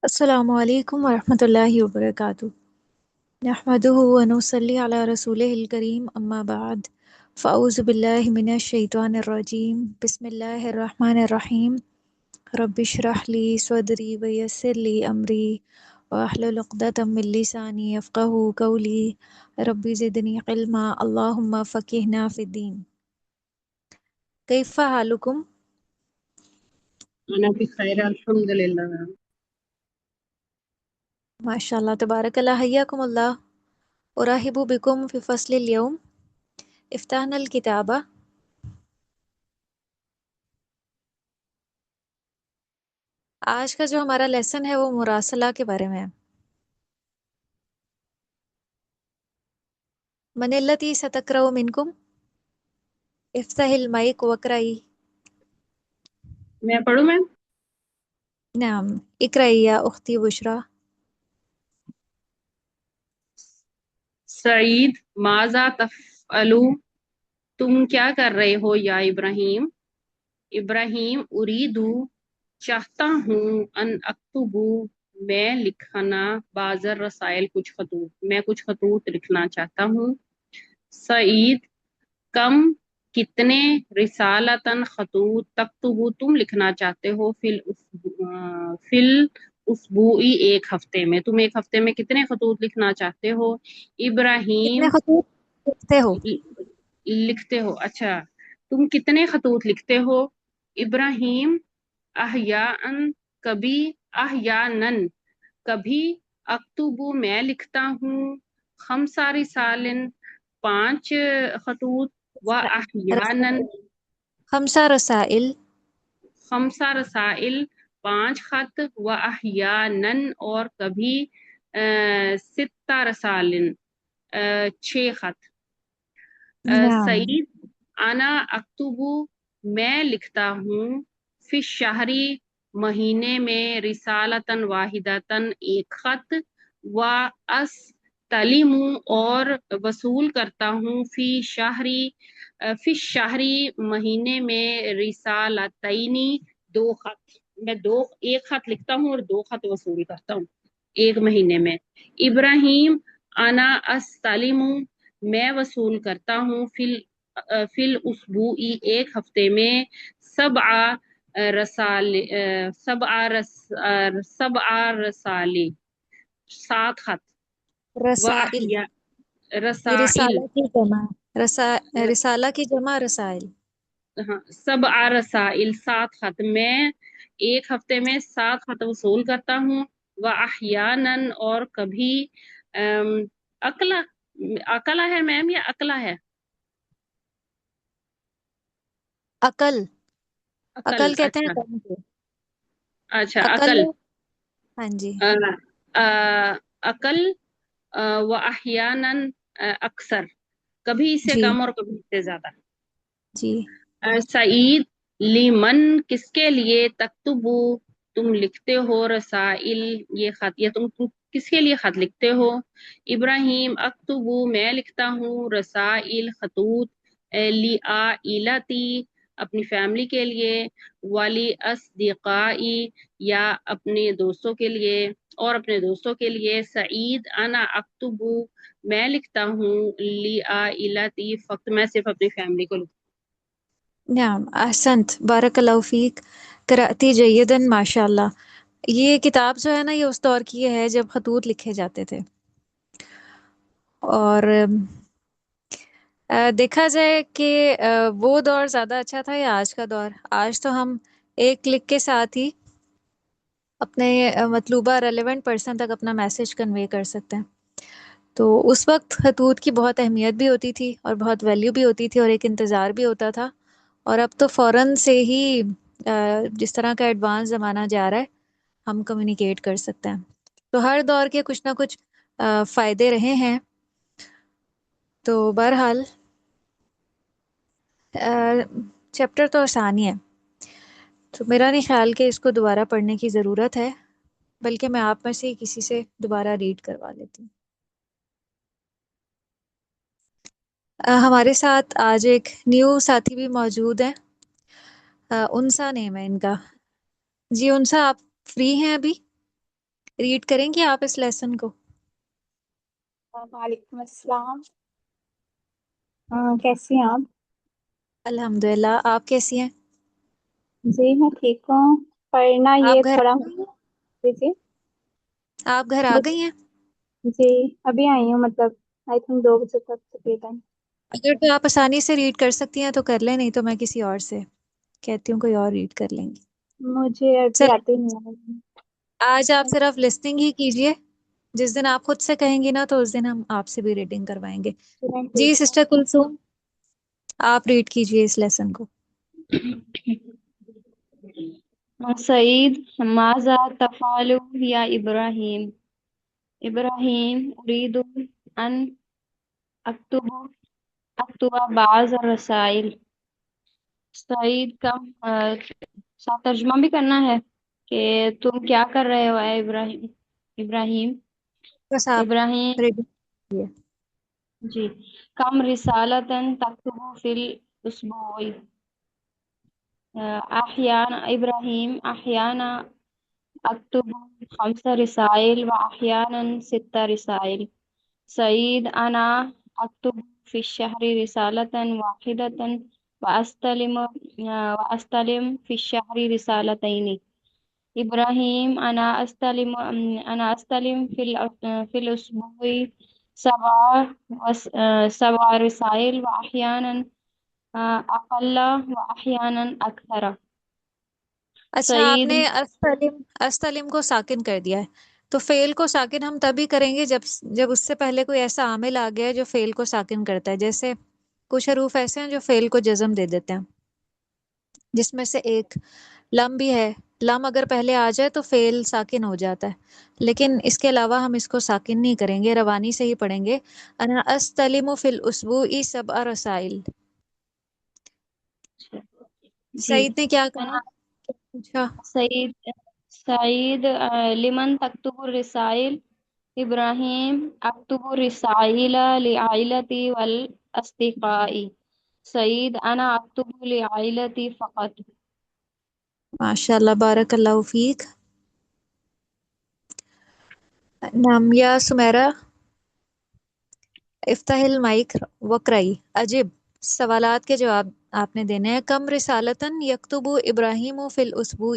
السلام علیکم ورحمۃ اللہ وبرکاتہ۔ نحمدہ ونصلی علی رسولہ الکریم، اما بعد، فاعوذ باللہ من الشیطان الرجیم، بسم اللہ الرحمن الرحیم۔ رب اشرح لی صدری ویسر لی امری واحلل عقدۃ من لسانی یفقہوا قولی، رب زدنی علما، اللہم فقہنا فی الدین۔ کیف حالکم؟ انا بخیر الحمد للہ میم۔ ماشاء اللہ تبارک اللہ، حیاکم اللہ۔ ارحب بکم فی فصل اليوم، افتحنا الکتابہ۔ آج کا جو ہمارا لیسن ہے وہ مراسلہ کے بارے میں ہے۔ من التی ستقرأ منکم، افتح المائک وقرئی۔ میں پڑھوں میم؟ نعم، اقرئی یا اختی بشرا۔ سعید ماذا تفعلو، تم کیا کر رہے ہو یا ابراہیم؟ ابراہیم اریدو، چاہتا ہوں، ان اکتبو، میں لکھنا، بعض رسائل، کچھ خطوط، میں کچھ خطوط لکھنا چاہتا ہوں۔ سعید کم، کتنے، رسالتاً، خطوط، تکتبو، تم لکھنا چاہتے ہو، فی الاسبوعی، ایک ہفتے میں، تم ایک ہفتے میں کتنے خطوط لکھنا چاہتے ہو؟ کتنے ابراہیم خطوط لکھتے ہو؟ لکھتے ہو، اچھا، تم کتنے خطوط لکھتے ہو؟ ابراہیم احیاءً، کبھی، احیاناً، کبھی، اکتبو، میں لکھتا ہوں، خمسہ رسالن، 5 خطوط، و احیاناً، رسائل، خمسہ رسائل، 5 رسائل، 5 خط، و احیاناً، اور کبھی 6 رسالن، 6 خط۔ نعم، سعید انا اکتبو، میں لکھتا ہوں، فی الشہری، مہینے میں، رسالتاً واحدتاً، ایک خط، و استلم، اور وصول کرتا ہوں، فی الشہری، مہینے میں، رسالتینی، 2 خط، میں ایک خط لکھتا ہوں اور 2 خط وصول کرتا ہوں ایک مہینے میں۔ ابراہیم انا استلم، میں وصول کرتا ہوں، فی الاسبوعی، ایک ہفتے میں، 7 رسالی، 7 خط، و رسائل، یہ رسائل، رسالہ کی جمع، رسالہ کی جمع رسائل۔ ہاں، 7 رسائل، 7 خط، میں ایک ہفتے میں 7 خط وصول کرتا ہوں، و احیاناً، اور کبھی، اکلا، اکلا ہے میم یا اکلا ہے؟ عقل، عقل، عقل کہتے ہیں اچھا، قلم کو۔ اچھا، عقل، عقل، ہاں جی، عقل، و احیاناً، اکثر، کبھی اس سے جی کم اور کبھی اس سے زیادہ۔ جی۔ سعید لیمن، کس کے لیے، تکتبو، تم لکھتے ہو، رسائل، یہ خط، یا تم کس کے لیے خط لکھتے ہو؟ ابراہیم اکتبو، میں لکھتا ہوں، رسائل، خطوط، لعائلتی، اپنی فیملی کے لیے، ولی اصدقائی، یا اپنے دوستوں کے لیے، اور اپنے دوستوں کے لیے۔ سعید انا اکتبو، میں لکھتا ہوں، لعائلتی، فقط میں صرف اپنی فیملی کو لکھتا نعم، احسنت، بارک اللہ فیک، قرأتی جیدن، ماشاء اللہ۔ یہ کتاب جو ہے نا، یہ اس دور کی ہے جب خطوط لکھے جاتے تھے، اور دیکھا جائے کہ وہ دور زیادہ اچھا تھا یا آج کا دور؟ آج تو ہم ایک کلک کے ساتھ ہی اپنے مطلوبہ ریلیونٹ پرسن تک اپنا میسج کنوے کر سکتے ہیں۔ تو اس وقت خطوط کی بہت اہمیت بھی ہوتی تھی اور بہت ویلیو بھی ہوتی تھی، اور ایک انتظار بھی ہوتا تھا، اور اب تو فوراً سے ہی جس طرح کا ایڈوانس زمانہ جا رہا ہے، ہم کمیونیکیٹ کر سکتے ہیں۔ تو ہر دور کے کچھ نہ کچھ فائدے رہے ہیں۔ تو بہرحال چیپٹر تو آسان ہی ہے، تو میرا نہیں خیال کہ اس کو دوبارہ پڑھنے کی ضرورت ہے، بلکہ میں آپ میں سے کسی سے دوبارہ ریڈ کروا لیتی ہوں۔ ہمارے ساتھ آج ایک نیو ساتھی بھی موجود ہیں، انسا نیم ہے ان کا۔ جی انسا، آپ فری ہیں ابھی؟ ریڈ کریں گی آپ اس لیسن کو؟ وعلیکم السلام. کیسی ہیں آپ؟ الحمد للہ. آپ کیسی ہیں؟ جی میں ٹھیک ہوں. پڑھنا آپ یہ گھر تھوڑا. آ گئی ہیں؟ جی جی. آپ گھر آ بس گئی ہیں؟ جی ابھی آئی ہوں، مطلب آئی تھنک 2 بجے تک تقریباً. اگر تو آپ آسانی سے ریڈ کر سکتی ہیں تو کر لیں، نہیں تو میں کسی اور سے کہتی ہوں، کوئی اور ریڈ کر لیں گی. مجھے عربی چلیں، آتی نہیں ہے. آج آپ صرف لسننگ ہی کیجئے. جس دن آپ خود سے کہیں گی نا تو اس دن ہم آپ سے بھی ریڈنگ کروائیں گے. جی سسٹر کلثوم، آپ ریڈ کیجئے اس لیسن کو. سعید ماذا تفعل یا ابراہیم؟ ابراہیم اريد ان اکتب بعض الرسائل. سعید کا ساتھ ترجمہ بھی کرنا ہے کہ تم کیا کر رہے ہو اے ابراہیم. ابراہیم بس آپ ابراہیم ریڈنگ کیجئے. جی. کم رسالتاً تکتب فی الاسبوع. احیانا ابراہیم احیانا اکتب 5 رسائل واحیانا 6 رسائل. سعید انا اکتب فی الشہر رسالة واحدة واستلم فی الشہر رسالتین. ابراہیم انا استلم فی الاسبوع 7 رسائل واحیانا اقل واحیانا اکثر. اچھا، آپ سعید نے استلم کو ساکن کر دیا ہے. تو فعل کو ساکن ہم تبھی کریں گے جب اس سے پہلے کوئی ایسا عامل آ گیا ہے جو فعل کو ساکن کرتا ہے. جیسے کچھ حروف ایسے ہیں جو فعل کو جزم دے دیتے ہیں، جس میں سے ایک لم بھی ہے. لم اگر پہلے آ جائے تو فعل ساکن ہو جاتا ہے، لیکن اس کے علاوہ ہم اس کو ساکن نہیں کریں گے، روانی سے ہی پڑھیں گے. انا استلم فی الاسبوع 7 رسائل. جی. سعید نے کیا انا کہا؟ کیا پوچھا؟ سعید لمن تکتب الرسائل. ابراہیم اکتب الرسائل لعائلتی والاصدقاء. سعید انا اکتب لعائلتی فقط. ماشاء اللہ، بارک اللہ فیک. نام یا سمیرہ، افتح المائک وقرائی. عجب سوالات کے جواب آپ نے دینے ہیں. کم رسالتاً یکتب ابراہیم فی الاسبوع.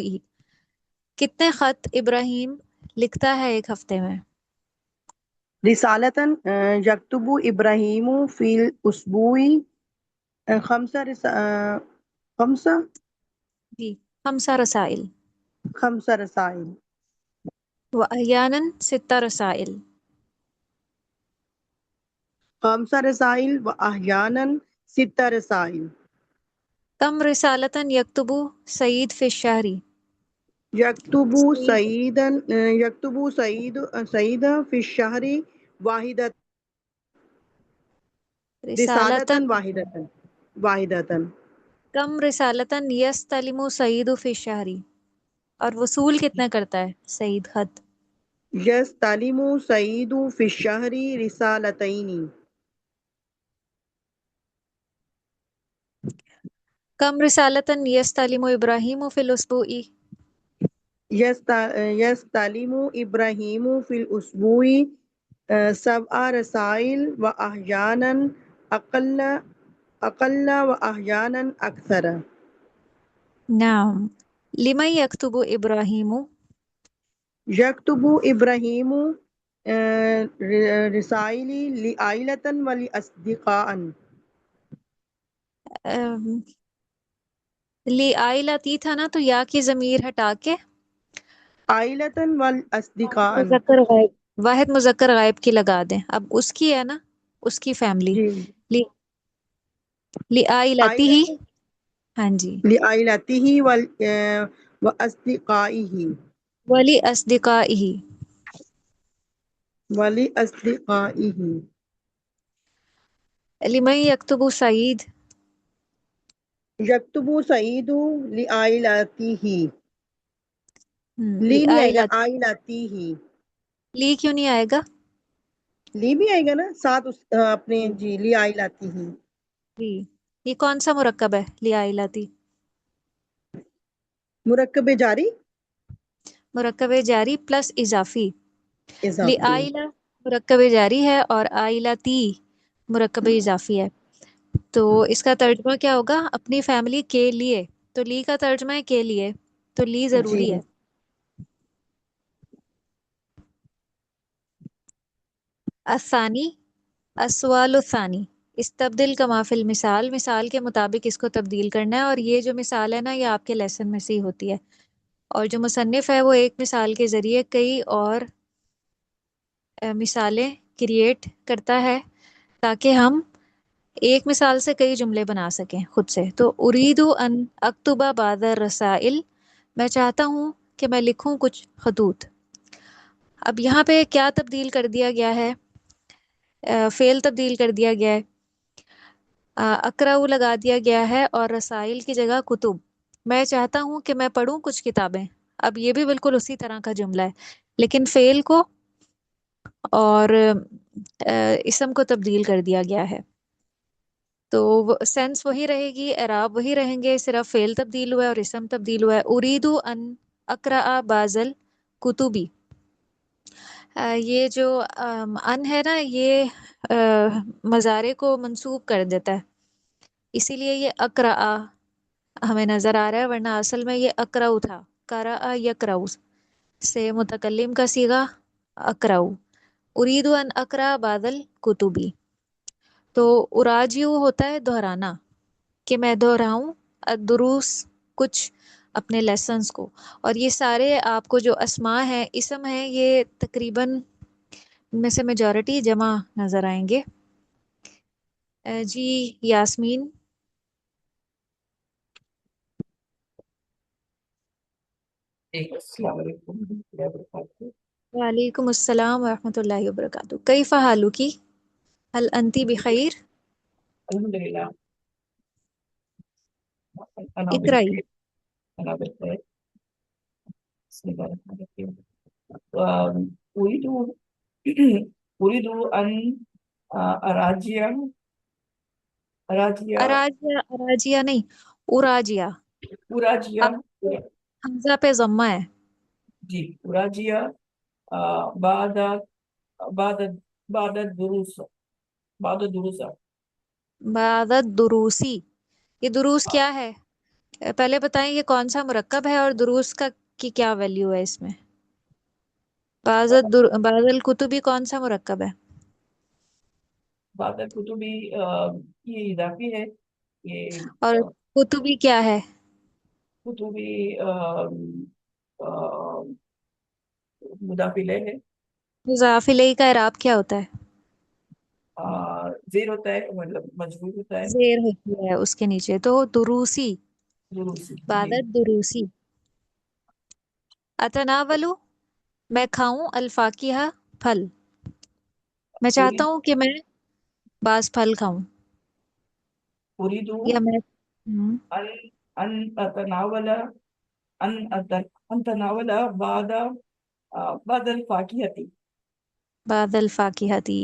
کتنے خط ابراہیم لکھتا ہے ایک ہفتے میں؟ رسالة يكتب إبراهيم في الأسبوع 5 جی، 5 رسائل. 5 رسائل. وأحيانا 6 رسائل. 5 رسائل وأحيانا 6 رسائل. کم رسالتاً یکتب سعید فی الشہر. يكتب سعید سعيد في الشهر واحدة رسالتاً. رسالة واحدة. کم رسالتاً یستلم سعید فی الشہر. اور وصول کتنا کرتا ہے سعید خط؟ يستلم سعيد في الشهر رسالتين. کم رسالتاً یستلم ابراہیم فی الاسبوع. يستلم إبراهيم في الأسبوع 7 رسائل وأحيانا أقل وأحيانا أكثر. نعم. لمن یکتب ابراہیم. يكتب إبراهيم رسائل لعائلة ولأصدقاء. لی آئلتی تھا نا، تو یا کی ضمیر ہٹا کے عائلة والأصدقاء. مذکر غائب، واحد مذکر غائب کی لگا دیں. اب اس کی ہے نا، اس کی فیملی. جی. لی لی آئلتی ہی. عائلة ہاں جی. لعائلته وأصدقائه. ولی اصدقائہ. ولأصدقائه. لمن یکتب سعید. يكتب سعيد لعائلته. لی لی نہیں آئے گا، آئلت. عائلته. لی کیوں نہیں آئے گا؟ لی بھی آئے گا نا ساتھ اپنے. جی جی لی عائلته. جی. یہ کون سا مرکب ہے لی آئلتی؟ مرکب جاری. مرکب جاری پلس اضافی. اضافی. آئلہ مرکب جاری ہے اور آئلہ تی مرکب اضافی ہے. تو اس کا ترجمہ کیا ہوگا؟ اپنی فیملی کے لیے. تو لی کا ترجمہ ہے کے لیے، تو لی جی. ضروری ہے. الثانی السوال الثانی استبدل کما فی المثال، مثال کے مطابق اس کو تبدیل کرنا ہے. اور یہ جو مثال ہے نا یہ آپ کے لیسن میں سے ہی ہوتی ہے، اور جو مصنف ہے وہ ایک مثال کے ذریعے کئی اور مثالیں کریٹ کرتا ہے تاکہ ہم ایک مثال سے کئی جملے بنا سکیں خود سے. تو اریدو ان اکتبہ بعض الرسائل، میں چاہتا ہوں کہ میں لکھوں کچھ خطوط. اب یہاں پہ کیا تبدیل کر دیا گیا ہے؟ فعل تبدیل کر دیا گیا ہے. اقرأ لگا دیا گیا ہے اور رسائل کی جگہ کتب. میں چاہتا ہوں کہ میں پڑھوں کچھ کتابیں. اب یہ بھی بالکل اسی طرح کا جملہ ہے، لیکن فعل کو اور اسم کو تبدیل کر دیا گیا ہے. تو سینس وہی رہے گی، اعراب وہی رہیں گے، صرف فعل تبدیل ہوا ہے اور اسم تبدیل ہوا ہے. اریدو ان اقرأ بازل کتبی. یہ جو ان ہے نا یہ مضارع کو منسوب کر دیتا ہے، اسی لیے یہ اقرأ ہمیں نظر آ رہا ہے، ورنہ اصل میں یہ اقرأ تھا. قرأ یقرأ سے متکلم کا صیغہ اقرأ. اریدو ان اقرأ بازل کتبی. تو اراجیو ہوتا ہے دہرانا، کہ میں دہراؤں دروس کچھ اپنے لیسنز کو. اور یہ سارے آپ کو جو اسماء ہیں اسم ہیں یہ تقریباً ان میں سے میجورٹی جمع نظر آئیں گے. جی یاسمین. السلام علیکم ورحمۃ اللہ وبرکاتہ. وعلیکم السلام ورحمۃ اللہ وبرکاتہ. کیف حالک؟ هل انتی بخیر؟ الحمد للہ انا اقرائی. بخیر. انا بخیر. بسم اللہ الرحمن الرحیم. اريد اريد ان اراجع اراجع اراجیہ، اراجیہ نہیں، اراجیہ. اراجع. اب حمزہ پہ ضمہ ہے. جی اراجع بعد بعد بعد الدروس بعد الدروس. بعد الدروسی. یہ دروس کیا ہے؟ پہلے بتائیں یہ کون سا مرکب ہے اور دروس کا کی کیا ویلیو ہے اس میں؟ بعض الکتبی کون سا مرکب ہے؟ بعد الکتب یہ اضافی ہے. یہ اور کتبی کیا ہے؟ کتبی مضاف الیہ ہے. مضاف الیہ کا اعراب کیا ہوتا ہے؟ زیر ہوتا ہے، مطلب مجبور ہوتا ہے. زیر ہوتی ہے اس کے نیچے. تو دروسی، ضرور سی. بعد جی الدروسی. اتناولو میں کھاؤں، الفاکہہ پھل. میں چاہتا ہوں کہ میں بعض پھل کھاؤں. اريد یا میں ان ان اتناول ان تناول بعد بعد الفاکہۃ. بعد الفاکہتی.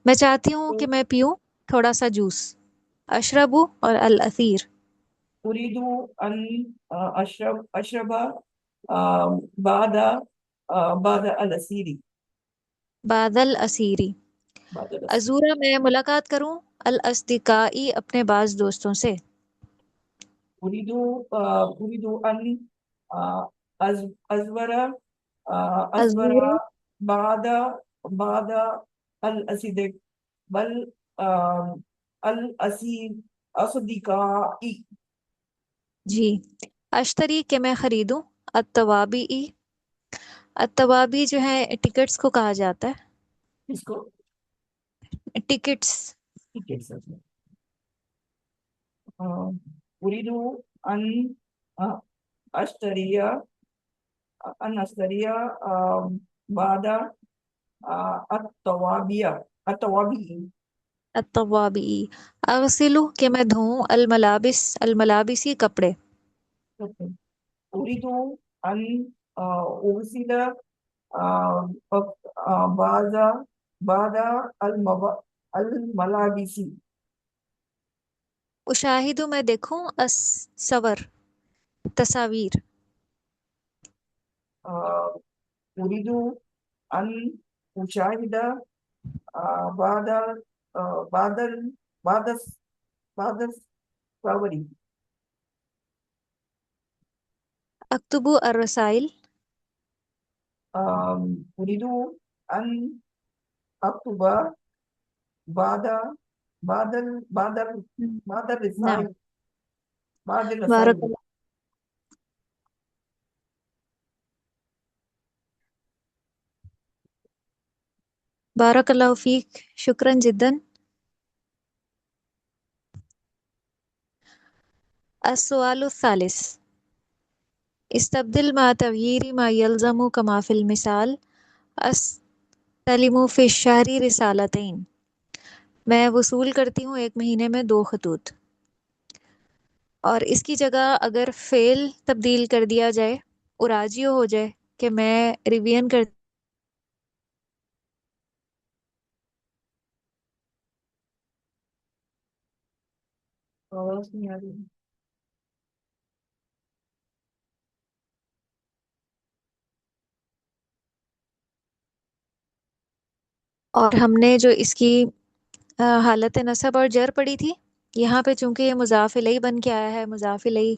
میں چاہتی ہوں کہ میں پیوں تھوڑا سا جوس. اشربو اور الاثیر. اريد ان اشرب بعد بعد الاسیر. بعد الاسیری. بعد الاسیر. ازورا میں ملاقات کروں، الاصدقائی اپنے بعض دوستوں سے. اريد ان ازور ازور ازورا. بعد بعد الاسد بل الاسیر اصدقائی. جی. اشتری کہ میں خریدوں، التوابی. التوابی جو ہے ٹکٹس کو کہا جاتا اس کو ہے، ٹکٹس. ٹکٹ سر. اريد ان اشتری بعد التوابی. التوابی. اغسلو کہ میں دھوؤں، الملابس الملابسی کپڑے. اريد ان اغسل بعد بعد الملابس. اشاہدو میں دیکھوں، الصور تصاویر. أريد أن أشاهد بعض بعض بعض بعض الصور. أكتب الرسائل. أريد أن أكتب بعض بعض بعض بعض نعم. الرسائل بعض بارك الرسائل. الله بارك الله فيك، شكرا جدا. السؤال الثالث، استبدل مع تغيير ما يلزم كما في المثال أستلم في الشهر رسالتين. میں وصول کرتی ہوں ایک مہینے میں 2 خطوط، اور اس کی جگہ اگر فعل تبدیل کر دیا جائے، اراجیو ہو جائے کہ میں ریویژن کر آواز نہیں آ رہی. اور ہم نے جو اس کی حالت نصب اور جر پڑی تھی، یہاں پہ چونکہ یہ مضاف الیہ بن کے آیا ہے، مضاف الیہ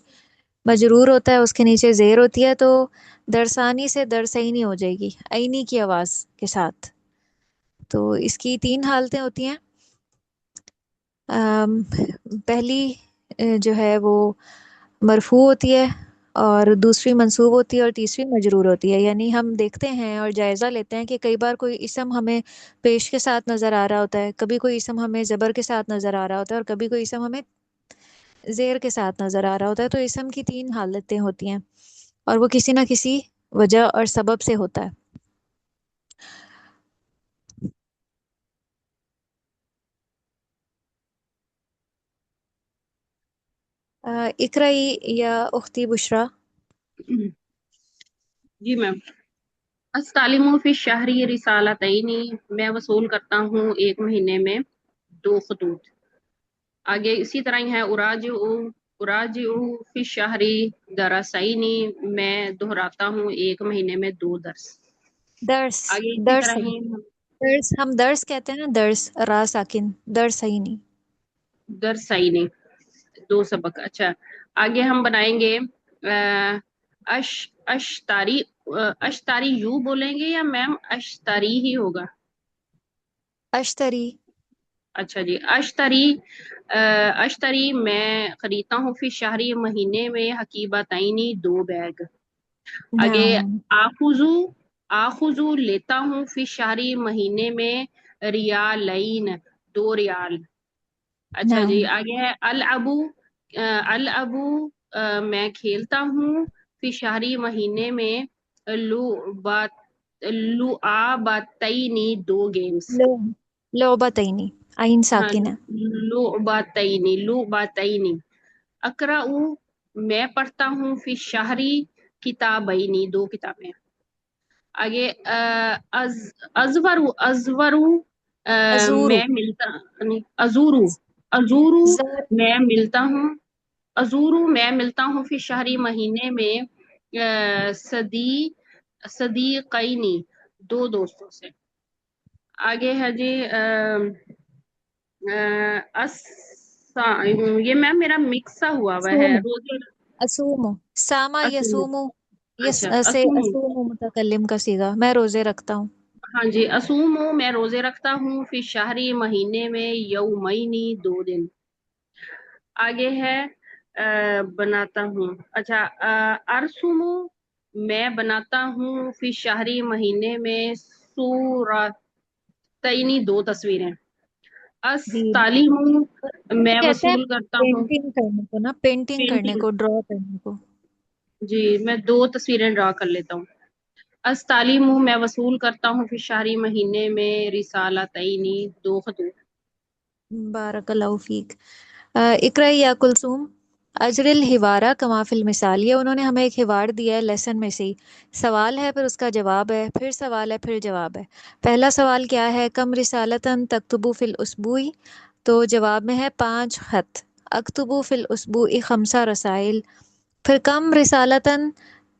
مجرور ہوتا ہے، اس کے نیچے زیر ہوتی ہے، تو درسانی سے درسینی ہو جائے گی عینی کی آواز کے ساتھ. تو اس کی 3 حالتیں ہوتی ہیں. پہلی جو ہے وہ مرفوع ہوتی ہے، اور دوسری منصوب ہوتی ہے، اور تیسری مجرور ہوتی ہے. یعنی ہم دیکھتے ہیں اور جائزہ لیتے ہیں کہ کئی بار کوئی اسم ہمیں پیش کے ساتھ نظر آ رہا ہوتا ہے، کبھی کوئی اسم ہمیں زبر کے ساتھ نظر آ رہا ہوتا ہے، اور کبھی کوئی اسم ہمیں زیر کے ساتھ نظر آ رہا ہوتا ہے. تو اسم کی 3 حالتیں ہوتی ہیں، اور وہ کسی نہ کسی وجہ اور سبب سے ہوتا ہے. اقرائی یا اختی بشرا. جی میم. استعلم فی الشہر رسالتین، میں وصول کرتا ہوں ایک مہینے میں 2 خطوط. آگے اسی طرح ہی ہے اراجع فی الشہر درسین، میں دہراتا ہوں ایک مہینے میں 2 درس. درس آگے اسی درس طرح ہی درس ہم درس کہتے ہیں نا، درس را ساکن، درس صحیح نہیں. درسین 2 سبق. اچھا آگے ہم بنائیں گے اشتاری. اشتاری یوں بولیں گے یا میم اشتاری ہی ہوگا؟ اشتری. اچھا جی. اشتری میں خریدتا ہوں فی شہری، مہینے میں حقیبتینی 2 بیگ. آگے نعم. آخذو لیتا ہوں فی شہری، مہینے میں ریالین 2 ریال. اچھا جی. نعم. آگے ہے الابو میں کھیلتا ہوں فی شہری، مہینے میں لعبتینی 2 گیمز. لو لعبتینی، عین ہاں ساکن ہے. لعبتینی. اقرأ میں پڑھتا ہوں فی شہری کتابینی 2 کتابیں. آگے ازورو ازورو. میں ملتا نہیں، ازورو زر. میں ملتا ہوں. ازورو میں ملتا ہوں فی شہری، مہینے میں صدیقینی 2 دوستوں سے. آگے ہے جی یہ میم میرا مکس سا ہوا ہے اسومو. روزے. اسومو. ساما اسوم. یسومو. یس اچھا سے اسوم. اسومو متکلم کا صیغہ، میں روزے رکھتا ہوں. ہاں جی. اسوم میں روزے رکھتا ہوں فی شہری، مہینے میں یومینی 2 دن. آگے ہے بناتا ہوں. اچھا ارسم میں بناتا ہوں فی شہری، مہینے میں صورتینی 2 تصویریں. جی. تعلیم یہ میں کہتے ہیں وصول کرتا ہوں پینٹنگ کرنے کو نا، پینٹنگ کرنے پینٹنگ. کو، ڈرا کرنے کو. جی میں 2 تصویریں ڈرا کر لیتا ہوں. تعلیم میں وصول کرتا ہوں فی شہری، مہینے میں رسالتینی 2 خطوط. بارک اللہ فیک. اقرائی یا کلثوم. اجر الحوارہ کما فی المثال، یہ انہوں نے ہمیں ایک حوار دیا ہے لیسن میں سے ہی. سوال ہے، پھر اس کا جواب ہے، پھر سوال ہے، پھر جواب ہے. پہلا سوال کیا ہے؟ کم رسالتاً تکتبو فی الاسبوع، تو جواب میں ہے 5 خط. اکتبو فی الاسبوع 5 رسائل. پھر کم رسالتاً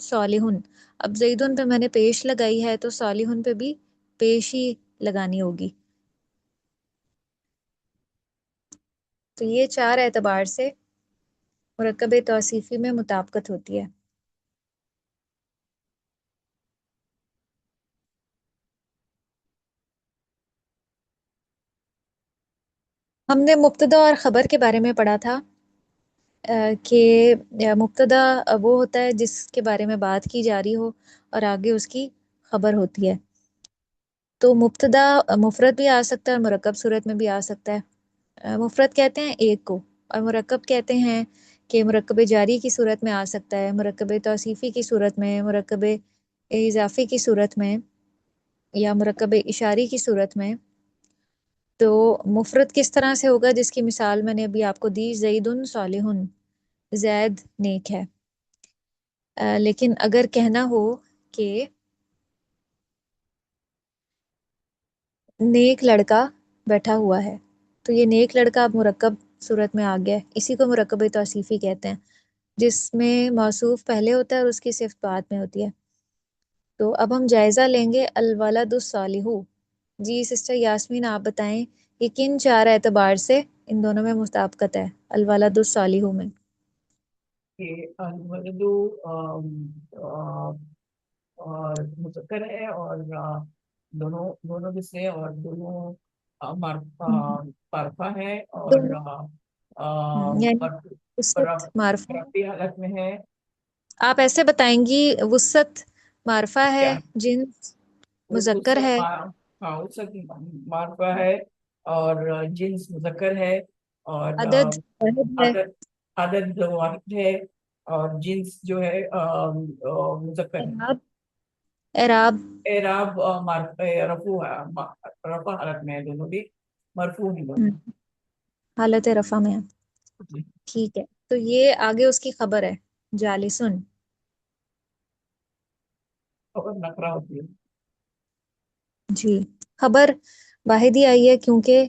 صالحن. اب زیدن پہ میں نے پیش لگائی ہے تو صالحن پہ بھی پیش ہی لگانی ہوگی. تو یہ 4 اعتبار سے مرکب توصیفی میں مطابقت ہوتی ہے. ہم نے مبتدا اور خبر کے بارے میں پڑھا تھا کہ مبتدا وہ ہوتا ہے جس کے بارے میں بات کی جا رہی ہو اور آگے اس کی خبر ہوتی ہے. تو مبتدا مفرد بھی آ سکتا ہے اور مرکب صورت میں بھی آ سکتا ہے. مفرد کہتے ہیں ایک کو، اور مرکب کہتے ہیں کہ مرکب جاری کی صورت میں آ سکتا ہے، مرکب توصیفی کی صورت میں، مرکب اضافی کی صورت میں، یا مرکب اشاری کی صورت میں. تو مفرد کس طرح سے ہوگا؟ جس کی مثال میں نے ابھی آپ کو دی، زیدن صالحن، زید نیک ہے. لیکن اگر کہنا ہو کہ نیک لڑکا بیٹھا ہوا ہے، تو یہ نیک لڑکا اب مرکب صورت میں آ گیا ہے. اسی کو مرکب توصیفی کہتے ہیں، جس میں موصوف پہلے ہوتا ہے اور اس کی صفت بعد میں ہوتی ہے. تو اب ہم جائزہ لیں گے الولد الصالح. جی سسٹر یاسمین، آپ بتائیں کہ کن 4 اعتبار سے ان دونوں میں مطابقت ہے الولد الصالح میں؟ کہ الولد اور مذکر ہے، اور دونوں دونوں میں سے، اور دونوں معرفہ ہے، اور دونوں یعنی وسعت معرفہ ہے. رفعی حالت میں ہے. آپ ایسے بتائیں گی وسعت معرفہ ہے، کیا جنس اس مذکر ہے، ہاں اس معرفہ ہے، اور جنس مذکر ہے، اور عدد واحد ہے، عدد عدد واحد ہے، اور جنس جو ہے مذکر ہے. اعراب اعراب اعراب رفع حالت میں ہے، دونوں بھی مرفوع ہی دونوں. حالت رفع میں ہے. جی. ٹھیک ہے، تو یہ آگے اس کی خبر ہے جالسن. خبر نقرہ ہوتی ہے. جی، خبر واحد ہی آئی ہے کیونکہ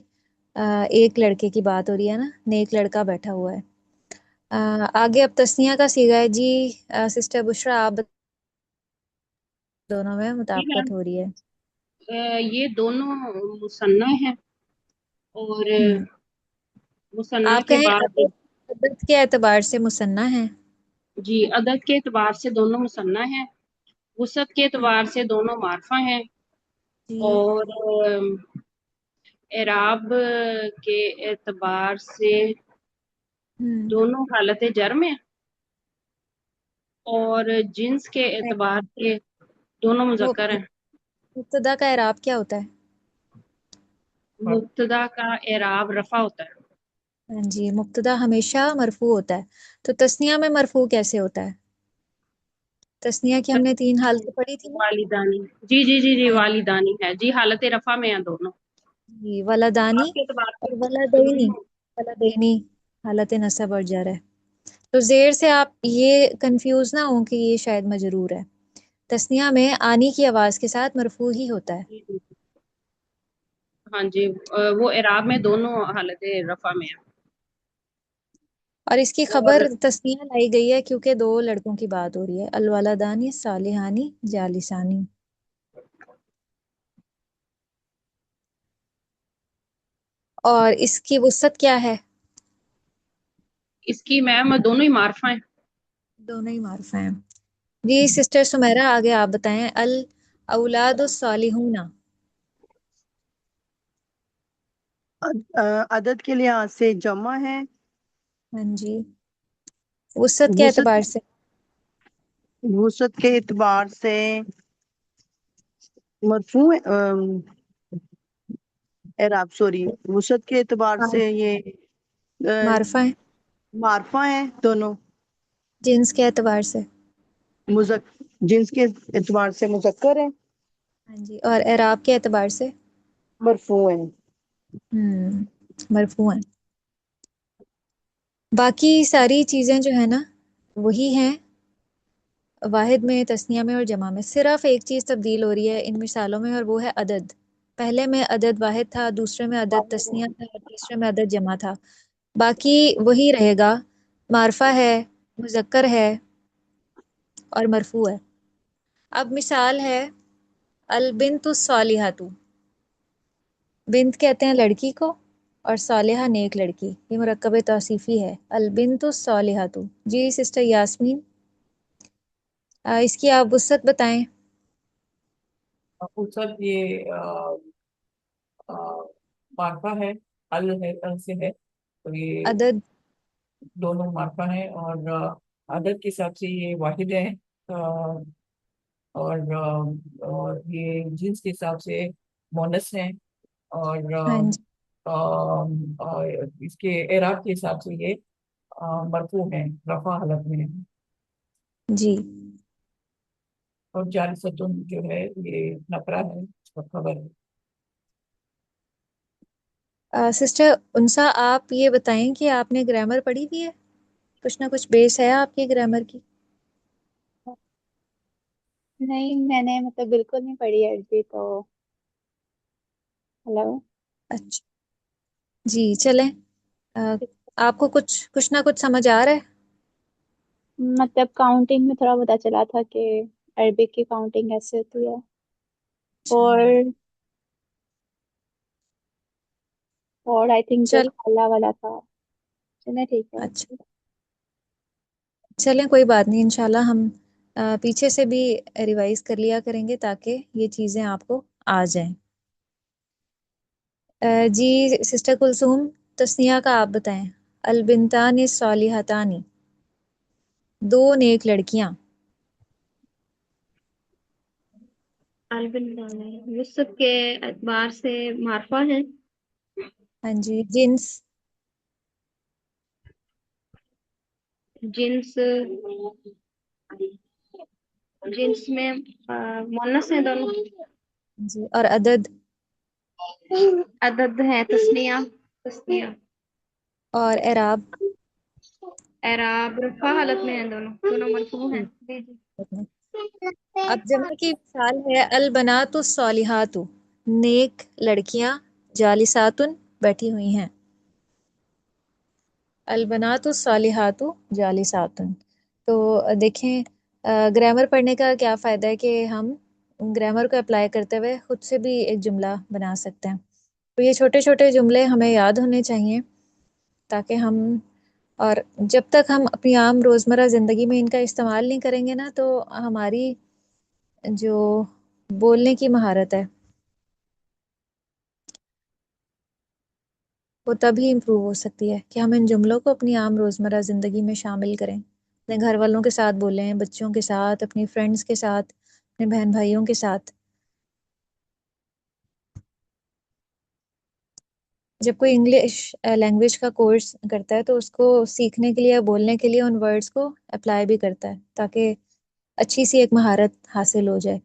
ایک لڑکے کی بات ہو رہی ہے نا، نیک لڑکا بیٹھا ہوا ہے. آگے اب تسنیہ کا صیغہ ہے. جی سسٹر بشرا، آپ دونوں میں جی مطابقت ہو رہی ہے. یہ دونوں مثنیٰ ہیں، اور ہوں مثنیٰ آپ کے کہیں بعد عدد کے اعتبار سے مثنیٰ ہیں. جی عدد کے اعتبار سے دونوں مثنیٰ ہیں، وسعت کے اعتبار سے دونوں معرفہ ہیں، جی اور اعراب کے اعتبار سے دونوں حالت جر میں، اور جنس کے اعتبار سے دونوں مذکر ہیں. مبتدا کا اعراب کیا ہوتا ہے؟ مبتدا کا اعراب رفع ہوتا ہے. ہاں جی، مبتدا ہمیشہ مرفوع ہوتا ہے. تو تسنیہ میں مرفوع کیسے ہوتا ہے؟ تسنیہ کی ہم نے 3 حالتیں پڑھی تھی نا. والدانی، جی جی جی جی ہاں والدانی ہے جی، حالت رفع میں ہیں دونوں. جی، ولدانی آپ کے اعتبار اور سے ولدینی. دونوں ولدینی حالت نصب اور جر ہے. تو زیر سے آپ یہ کنفیوز نہ ہوں کہ یہ شاید مجرور ہے. تسنیہ میں آنی کی آواز کے ساتھ مرفوع ہی ہوتا ہے. جی جی. ہاں جی، وہ اعراب میں دونوں حالت رفع میں ہیں. اور اس کی اور خبر تسنیہ لائی گئی ہے کیونکہ 2 لڑکوں کی بات ہو رہی ہے، الولدانی صالحانی جالسانی. اور اس کی وسعت کیا ہے؟ اس کی میم دونوں ہی معرفہ ہیں. دونوں ہی معرفہ ہیں. جی سسٹر سمیرہ، آگے آپ بتائیں. الاولاد الصالحون. عدد کے لحاظ سے جمع ہے. ہاں جی، وسعت کے وسعت اعتبار سے وسعت کے اعتبار سے مرفوع اعراب سوری وسعت کے اعتبار سے یہ معرفہ ہے. معرفہ ہیں دونوں. جنس کے اعتبار سے جنس کے اعتبار سے مذکر ہیں. ہاں جی، اور اعراب کے اعتبار سے مرفوع ہیں. مرفوع ہیں. باقی ساری چیزیں جو ہیں نا وہی ہیں، واحد میں، تثنیہ میں اور جمع میں. صرف ایک چیز تبدیل ہو رہی ہے ان مثالوں میں، اور وہ ہے عدد. پہلے میں عدد واحد تھا، دوسرے میں عدد تثنیہ تھا، اور تیسرے میں عدد جمع تھا. باقی وہی رہے گا. معرفہ ہے، مذکر ہے، اور مرفوع ہے۔ اب مثال ہے البنت الصالحۃ، بنت کہتے ہیں لڑکی کو اور صالحہ نیک لڑکی، یہ مرکب توصیفی ہے البنت الصالحۃ۔ جی سسٹر یاسمین، اس کی آپ وسعت بتائیں۔ اسد یہ معرفہ ہے، ال ہے، ال سے ہے، تو یہ عدد، دونوں معرفہ ہیں، اور عدد کے حساب سے یہ واحد ہے، اور یہ جنس کے حساب سے مونس ہیں، اور ہاں جی اس کے اعراب کے حساب سے یہ مرفوع ہیں، رفع حالت میں ہیں۔ جی اور جالستون جو ہے یہ نقرہ ہے، اس کا خبر ہے۔ سسٹر انسا، آپ یہ بتائیں کہ آپ نے گرامر پڑھی ہوئی ہے؟ کچھ نہ کچھ بیس ہے آپ کی گرامر کی؟ نہیں، میں نے مطلب بالکل نہیں پڑھی ہے عربی تو۔ ہلو؟ اچھا جی چلیں، آپ کو کچھ نہ کچھ سمجھ آ رہا ہے؟ مطلب کاؤنٹنگ میں تھوڑا پتا چلا تھا کہ عربک کی کاؤنٹنگ ایسے ہوتی ہے، اور آئی تھنک جو چل خالہ والا تھا، چلیں ٹھیک ہے۔ اچھا چلیں کوئی بات نہیں، انشاءاللہ ہم پیچھے سے بھی ریوائز کر لیا کریں گے تاکہ یہ چیزیں آپ کو آ جائیں۔ جی سسٹر کلثوم، تسنیہ کا آپ بتائیں۔ البنتان الصالحتان، دو نیک لڑکیاں۔ البنتان یوسف کے اعتبار سے معرفہ ہے۔ ہاں جی، جنس؟ جنس جنس میں مونس ہیں دونوں۔ جی، اور عدد؟ عدد ہے تسنیہ۔ اور اعراب؟ اعراب رفع حالت میں ہیں، دونوں مرفوع ہیں۔ جی جی۔ اب جمع کی مثال ہے البنات الصالحات، نیک لڑکیاں، جالسات بیٹھی ہوئی ہیں۔ البنات الصالحات جالسات، تو دیکھیں گرامر پڑھنے کا کیا فائدہ ہے کہ ہم گرامر کو اپلائی کرتے ہوئے خود سے بھی ایک جملہ بنا سکتے ہیں۔ تو یہ چھوٹے چھوٹے جملے ہمیں یاد ہونے چاہیے تاکہ ہم، اور جب تک ہم اپنی عام روزمرہ زندگی میں ان کا استعمال نہیں کریں گے نا تو ہماری جو بولنے کی مہارت ہے وہ تبھی امپروو ہو سکتی ہے کہ ہم ان جملوں کو اپنی عام روزمرہ زندگی میں شامل کریں، اپنے گھر والوں کے ساتھ بولیں، بچوں کے ساتھ، اپنی فرینڈز کے ساتھ، اپنے بہن بھائیوں کے ساتھ۔ جب کوئی انگلش لینگویج کا کورس کرتا ہے تو اس کو سیکھنے کے لیے، بولنے کے لیے ان ورڈز کو اپلائی بھی کرتا ہے تاکہ اچھی سی ایک مہارت حاصل ہو جائے۔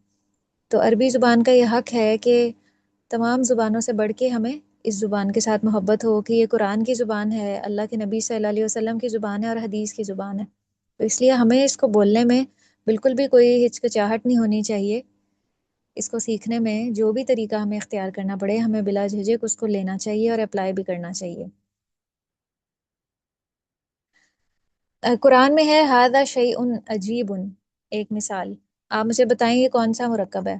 تو عربی زبان کا یہ حق ہے کہ تمام زبانوں سے بڑھ کے ہمیں اس زبان کے ساتھ محبت ہو کہ یہ قرآن کی زبان ہے، اللہ کے نبی صلی اللہ علیہ وسلم کی زبان ہے اور حدیث کی زبان ہے۔ تو اس لیے ہمیں اس کو بولنے میں بالکل بھی کوئی ہچکچاہٹ نہیں ہونی چاہیے۔ اس کو سیکھنے میں جو بھی طریقہ ہمیں اختیار کرنا پڑے ہمیں بلا جھجک اس کو لینا چاہیے اور اپلائی بھی کرنا چاہیے۔ قرآن میں ہے ھذا شیء عجیب، ایک مثال، آپ مجھے بتائیں یہ کون سا مرکب ہے؟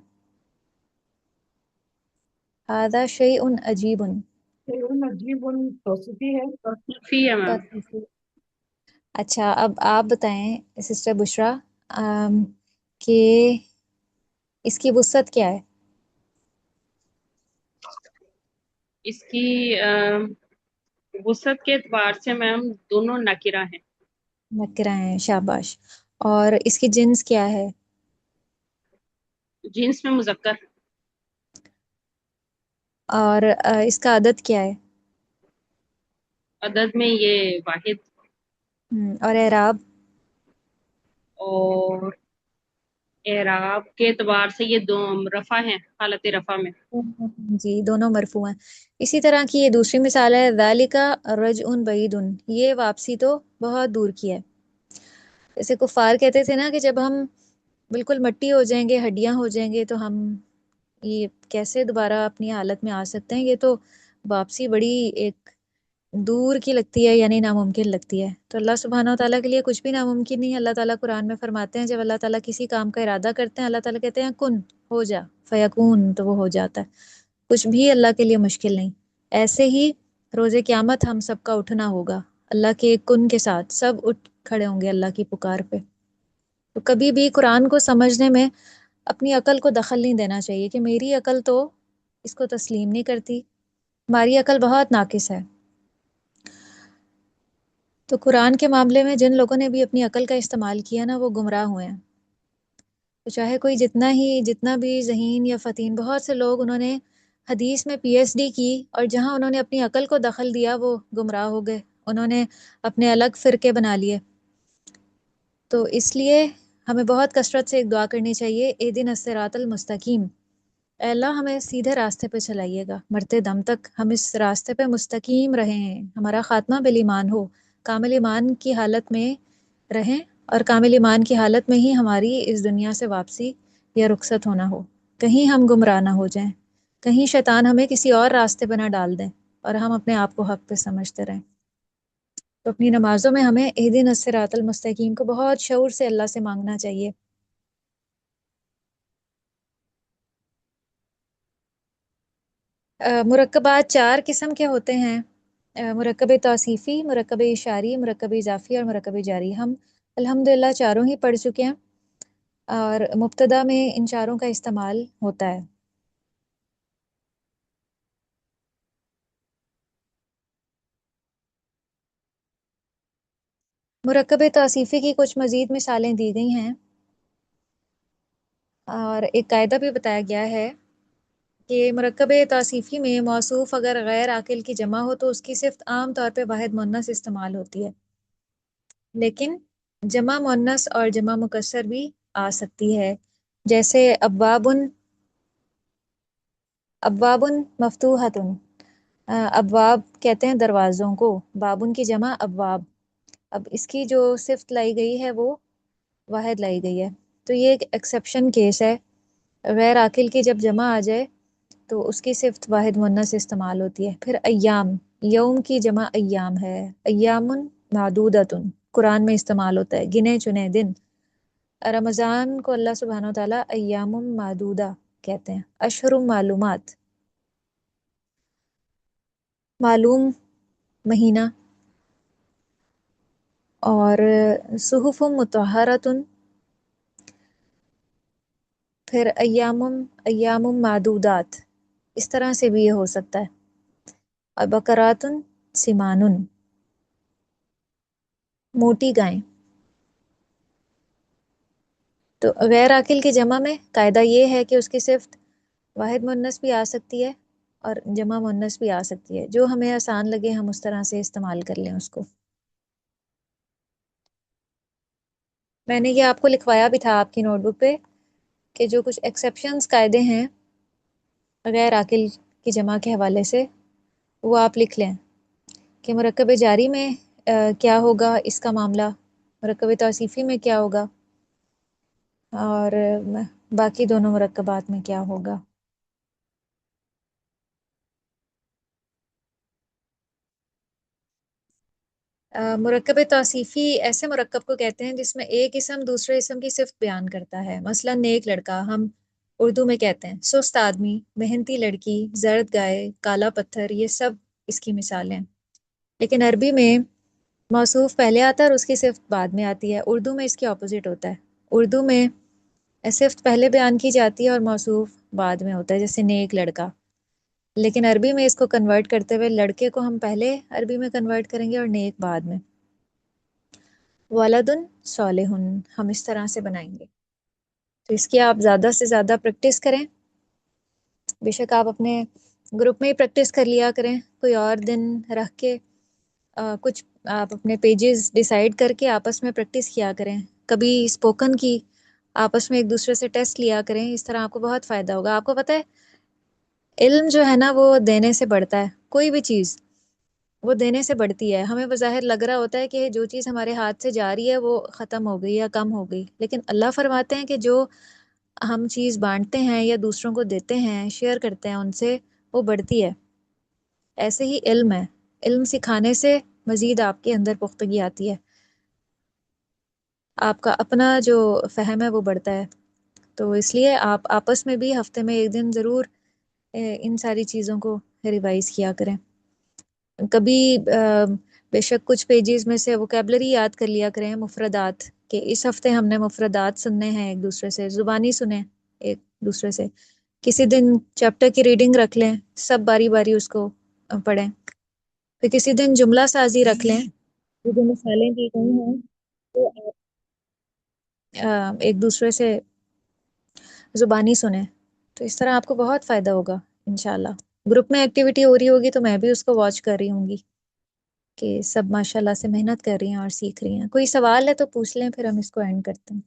ھذا شیء عجیب، یہ عجیب توصیفی ہے۔ توصیفی ہے میم۔ اچھا اب آپ بتائیں سسٹر بشرا کہ اس کی وسعت کیا ہے؟ اس کی وسعت کے اعتبار سے میم دونوں نکرہ ہیں۔ نکرہ ہیں، شاباش۔ اور اس کی جنس کیا ہے؟ جنس میں مذکر۔ اور اس کا عدد کیا ہے؟ عدد میں یہ واحد۔ اور اعراب؟ اور اعراب کے اعتبار سے یہ دو رفع ہیں، حالت رفع میں۔ جی دونوں مرفوع ہیں۔ اسی طرح کی یہ دوسری مثال ہے ذالک رجع بعید، یہ واپسی تو بہت دور کی ہے۔ جیسے کفار کہتے تھے نا کہ جب ہم بالکل مٹی ہو جائیں گے، ہڈیاں ہو جائیں گے تو ہم یہ کیسے دوبارہ اپنی حالت میں آ سکتے ہیں، یہ تو واپسی بڑی ایک دور کی لگتی ہے یعنی ناممکن لگتی ہے، تو اللہ سبحانہ و تعالیٰ کے لیے کچھ بھی ناممکن نہیں ہے۔ اللہ تعالیٰ قرآن میں فرماتے ہیں جب اللہ تعالیٰ کسی کام کا ارادہ کرتے ہیں اللہ تعالیٰ کہتے ہیں کن، ہو جا، فیکون، تو وہ ہو جاتا ہے، کچھ بھی اللہ کے لیے مشکل نہیں۔ ایسے ہی روز قیامت ہم سب کا اٹھنا ہوگا اللہ کے کن کے ساتھ، سب اٹھ کھڑے ہوں گے اللہ کی پکار پہ۔ تو کبھی بھی قرآن کو سمجھنے میں اپنی عقل کو دخل نہیں دینا چاہیے کہ میری عقل تو اس کو تسلیم نہیں کرتی، ہماری عقل بہت ناقص ہے۔ تو قرآن کے معاملے میں جن لوگوں نے بھی اپنی عقل کا استعمال کیا نا وہ گمراہ ہوئے ہیں۔ تو چاہے کوئی جتنا بھی ذہین یا فطین، بہت سے لوگ انہوں نے حدیث میں پی ایچ ڈی کی اور جہاں انہوں نے اپنی عقل کو دخل دیا وہ گمراہ ہو گئے، انہوں نے اپنے الگ فرقے بنا لیے۔ تو اس لیے ہمیں بہت کثرت سے ایک دعا کرنی چاہیے، اہدنا الصراط المستقیم، اے اللہ ہمیں سیدھے راستے پہ چلائیے گا، مرتے دم تک ہم اس راستے پہ مستقیم رہیں، ہمارا خاتمہ بالایمان ہو، کامل ایمان کی حالت میں رہیں، اور کامل ایمان کی حالت میں ہی ہماری اس دنیا سے واپسی یا رخصت ہونا ہو، کہیں ہم گمراہ نہ ہو جائیں، کہیں شیطان ہمیں کسی اور راستے پہ نہ ڈال دیں اور ہم اپنے آپ کو حق پہ سمجھتے رہیں۔ تو اپنی نمازوں میں ہمیں اہدنا الصراط المستقیم کو بہت شعور سے اللہ سے مانگنا چاہیے۔ مرکبات 4 قسم کے ہوتے ہیں، مرکب توصیفی، مرکب اشاری، مرکب اضافی اور مرکب جاری۔ ہم الحمدللہ چاروں ہی پڑھ چکے ہیں اور مبتدا میں ان چاروں کا استعمال ہوتا ہے۔ مرکب توصیفی کی کچھ مزید مثالیں دی گئی ہیں اور ایک قاعدہ بھی بتایا گیا ہے کہ مرکب توصیفی میں موصوف اگر غیر عاقل کی جمع ہو تو اس کی صفت عام طور پہ واحد مؤنث استعمال ہوتی ہے، لیکن جمع مؤنث اور جمع مکسر بھی آ سکتی ہے، جیسے ابواب مفتوحۃ، ابواب کہتے ہیں دروازوں کو، بابن کی جمع ابواب، اب اس کی جو صفت لائی گئی ہے وہ واحد لائی گئی ہے، تو یہ ایک ایکسیپشن کیس ہے، غیر عاقل کی جب جمع آ جائے تو اس کی صفت واحد مؤنث استعمال ہوتی ہے۔ پھر ایام، یوم کی جمع ایام ہے، ایام معدودۃ قرآن میں استعمال ہوتا ہے، گنے چنے دن۔ رمضان کو اللہ سبحانہ و تعالیٰ ایام معدودہ کہتے ہیں، اشہر معلومات، معلوم مہینہ، اور صحف مطہرۃ، پھر ایام معدودات، اس طرح سے بھی یہ ہو سکتا ہے، اور بقرات سمان، موٹی گائیں۔ تو غیر عاقل کی جمع میں قاعدہ یہ ہے کہ اس کی صفت واحد مؤنث بھی آ سکتی ہے اور جمع مؤنث بھی آ سکتی ہے، جو ہمیں آسان لگے ہم اس طرح سے استعمال کر لیں اس کو۔ میں نے یہ آپ کو لکھوایا بھی تھا آپ کی نوٹ بک پہ کہ جو کچھ ایکسیپشنز قاعدے ہیں غیر عاقل کی جمع کے حوالے سے وہ آپ لکھ لیں کہ مرکب جاری میں کیا ہوگا اس کا معاملہ، مرکب توصیفی میں کیا ہوگا، اور باقی دونوں مرکبات میں کیا ہوگا۔ مرکب توصیفی ایسے مرکب کو کہتے ہیں جس میں ایک اسم دوسرے اسم کی صفت بیان کرتا ہے، مثلا نیک لڑکا ہم اردو میں کہتے ہیں، سست آدمی، محنتی لڑکی، زرد گائے، کالا پتھر، یہ سب اس کی مثالیں ہیں۔ لیکن عربی میں موصوف پہلے آتا ہے اور اس کی صفت بعد میں آتی ہے، اردو میں اس کے اپوزٹ ہوتا ہے، اردو میں صفت پہلے بیان کی جاتی ہے اور موصوف بعد میں ہوتا ہے، جیسے نیک لڑکا، لیکن عربی میں اس کو کنورٹ کرتے ہوئے لڑکے کو ہم پہلے عربی میں کنورٹ کریں گے اور نیک بعد میں۔ ولد صالح ہم اس طرح سے بنائیں گے، تو اس کی آپ زیادہ سے زیادہ پریکٹس کریں، بے شک آپ اپنے گروپ میں ہی پریکٹس کر لیا کریں، کوئی اور دن رکھ کے کچھ آپ اپنے پیجز ڈیسائیڈ کر کے آپس میں پریکٹس کیا کریں، کبھی اسپوکن کی آپس میں ایک دوسرے سے ٹیسٹ لیا کریں، اس طرح آپ کو بہت فائدہ ہوگا۔ آپ کو پتہ ہے علم جو ہے نا وہ دینے سے بڑھتا ہے، کوئی بھی چیز وہ دینے سے بڑھتی ہے۔ ہمیں بظاہر لگ رہا ہوتا ہے کہ جو چیز ہمارے ہاتھ سے جا رہی ہے وہ ختم ہو گئی یا کم ہو گئی، لیکن اللہ فرماتے ہیں کہ جو ہم چیز بانٹتے ہیں یا دوسروں کو دیتے ہیں، شیئر کرتے ہیں ان سے، وہ بڑھتی ہے۔ ایسے ہی علم ہے، علم سکھانے سے مزید آپ کے اندر پختگی آتی ہے، آپ کا اپنا جو فہم ہے وہ بڑھتا ہے. تو اس لیے آپ آپس میں بھی ہفتے میں ایک دن ضرور ان ساری چیزوں کو ریوائز کیا کریں. کبھی بے شک کچھ پیجز میں سے ووکیبلری یاد کر لیا کریں، مفردات، کہ اس ہفتے ہم نے مفردات سننے ہیں، ایک دوسرے سے زبانی سنیں ایک دوسرے سے. کسی دن چیپٹر کی ریڈنگ رکھ لیں، سب باری باری اس کو پڑھیں. پھر کسی دن جملہ سازی رکھ لیں، جو مثالیں دی گئی ہیں تو آپ ایک دوسرے سے زبانی سنیں. تو اس طرح آپ کو بہت فائدہ ہوگا انشاءاللہ. گروپ میں ایکٹیویٹی ہو رہی ہوگی تو میں بھی اس کو واچ کر رہی ہوں گی کہ سب ماشاءاللہ سے محنت کر رہی ہیں اور سیکھ رہی ہیں. کوئی سوال ہے تو پوچھ لیں، پھر ہم اس کو اینڈ کرتے ہیں.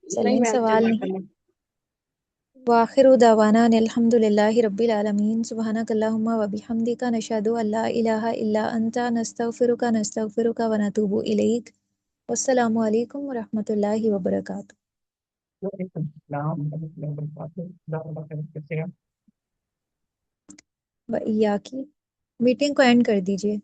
چلیں سوال نہیں. وآخر دعوانا ان الحمد للہ رب العالمین. سبحانک اللہم و بحمدک، نشہد ان لا الہ الا انت، نستغفرک ونتوب الیک. والسلام علیکم ورحمۃ اللہ وبرکاتہ. وعلیکم السلام ورحمۃ اللہ وبرکاتہ. جزاک اللہ خیر. کیسے ہیں؟ وإیاکی. میٹنگ کو اینڈ کر دیجیے.